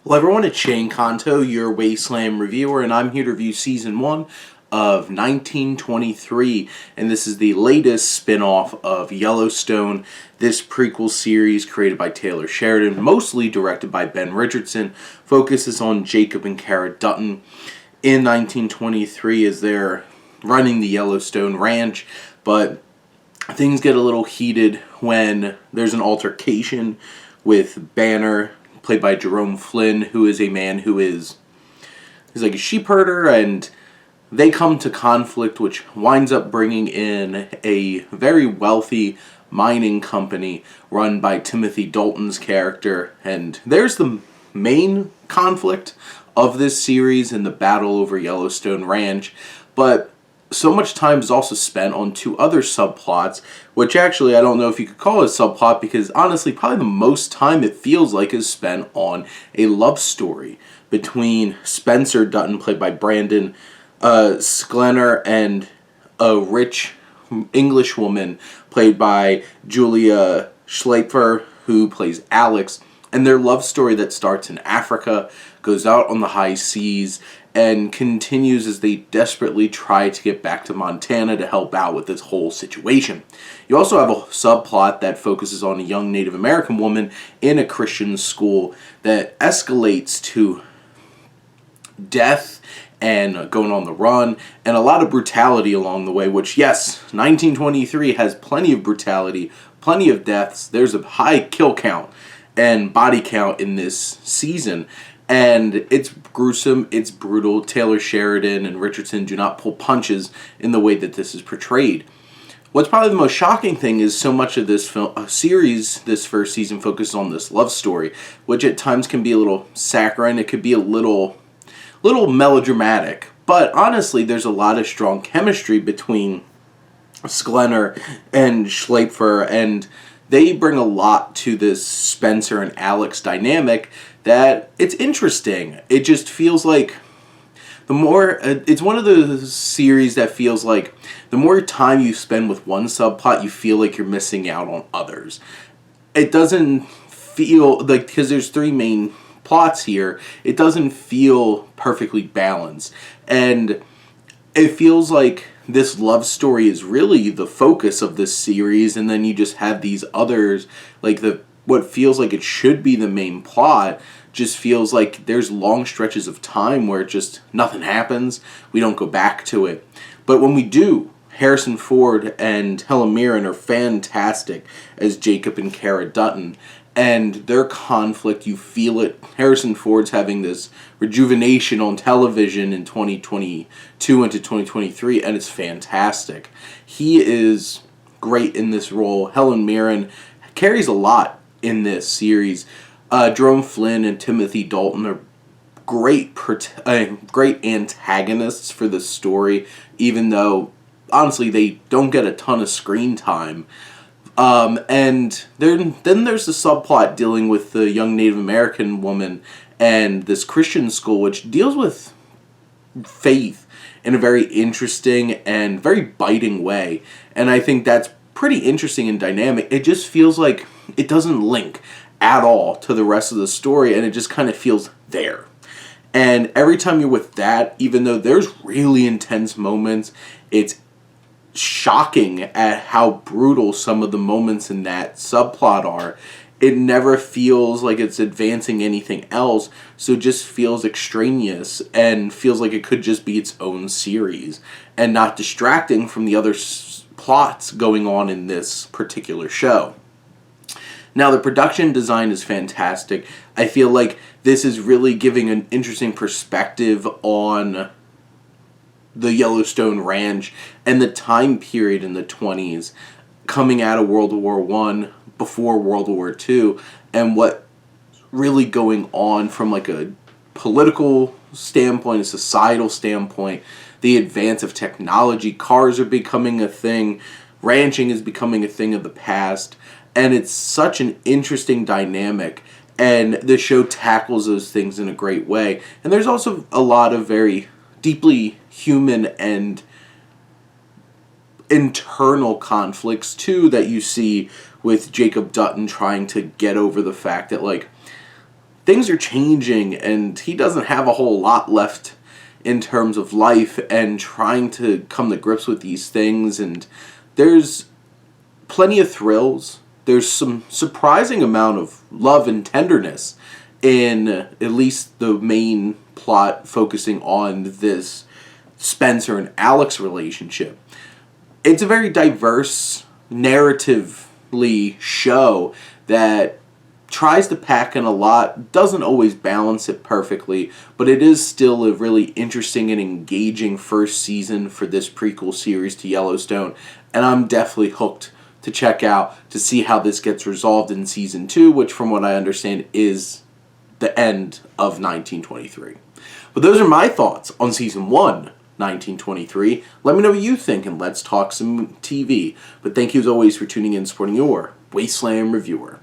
Well, everyone, it's Shane Kanto, your Wasteland reviewer, and I'm here to review Season 1 of 1923, and this is the latest spin-off of Yellowstone. This prequel series, created by Taylor Sheridan, mostly directed by Ben Richardson, focuses on Jacob and Kara Dutton in 1923 as they're running the Yellowstone Ranch, but things get a little heated when there's an altercation with Banner, played by Jerome Flynn, who is a man who he's like a sheep herder, and they come to conflict, which winds up bringing in a very wealthy mining company run by Timothy Dalton's character, and there's the main conflict of this series in the battle over Yellowstone Ranch, but so much time is also spent on two other subplots, which actually I don't know if you could call it a subplot, because honestly probably the most time it feels like is spent on a love story between Spencer Dutton, played by Brandon Sklenar, and a rich English woman played by Julia Schleifer, who plays Alex, and their love story that starts in Africa, goes out on the high seas, and continues as they desperately try to get back to Montana to help out with this whole situation. You also have a subplot that focuses on a young Native American woman in a Christian school that escalates to death and going on the run, and a lot of brutality along the way, which, yes, 1923 has plenty of brutality, plenty of deaths. There's a high kill count and body count in this season, and it's gruesome, it's brutal. Taylor Sheridan and Richardson do not pull punches in the way that this is portrayed. What's probably the most shocking thing is so much of this series, this first season, focuses on this love story, which at times can be a little saccharine, it could be a little melodramatic, but honestly there's a lot of strong chemistry between Sklenar and Schleifer, and they bring a lot to this Spencer and Alex dynamic that it's interesting. It just feels like it's one of those series that feels like the more time you spend with one subplot, you feel like you're missing out on others. It doesn't feel like, because there's three main plots here, it doesn't feel perfectly balanced, and it feels like this love story is really the focus of this series, and then you just have these others, like what feels like it should be the main plot just feels like there's long stretches of time where just nothing happens, we don't go back to it. But when we do, Harrison Ford and Helen Mirren are fantastic as Jacob and Kara Dutton, and their conflict, you feel it. Harrison Ford's having this rejuvenation on television in 2022 into 2023, and it's fantastic. He is great in this role. Helen Mirren carries a lot in this series. Jerome Flynn and Timothy Dalton are great antagonists for the story, even though, honestly, they don't get a ton of screen time. And then there's the subplot dealing with the young Native American woman and this Christian school, which deals with faith in a very interesting and very biting way. And I think that's pretty interesting and dynamic. It just feels like it doesn't link at all to the rest of the story, and it just kind of feels there. And every time you're with that, even though there's really intense moments, it's shocking at how brutal some of the moments in that subplot are. It never feels like it's advancing anything else, so it just feels extraneous and feels like it could just be its own series and not distracting from the other plots going on in this particular show. Now, the production design is fantastic. I feel like this is really giving an interesting perspective on the Yellowstone Ranch and the time period in the 20s, coming out of World War I, before World War II, and what really going on from like a political standpoint, a societal standpoint, the advance of technology. Cars are becoming a thing. Ranching is becoming a thing of the past. And it's such an interesting dynamic, and the show tackles those things in a great way. And there's also a lot of very deeply human and internal conflicts, too, that you see with Jacob Dutton trying to get over the fact that, like, things are changing and he doesn't have a whole lot left in terms of life and trying to come to grips with these things. And there's plenty of thrills. There's some surprising amount of love and tenderness in at least the main plot, focusing on this Spencer and Alex relationship. It's a very diverse, narratively show that tries to pack in a lot, doesn't always balance it perfectly, but it is still a really interesting and engaging first season for this prequel series to Yellowstone, and I'm definitely hooked to check out to see how this gets resolved in season 2, which from what I understand is the end of 1923. But those are my thoughts on season 1, 1923. Let me know what you think, and let's talk some TV. But thank you as always for tuning in and supporting your Wasteland Reviewer.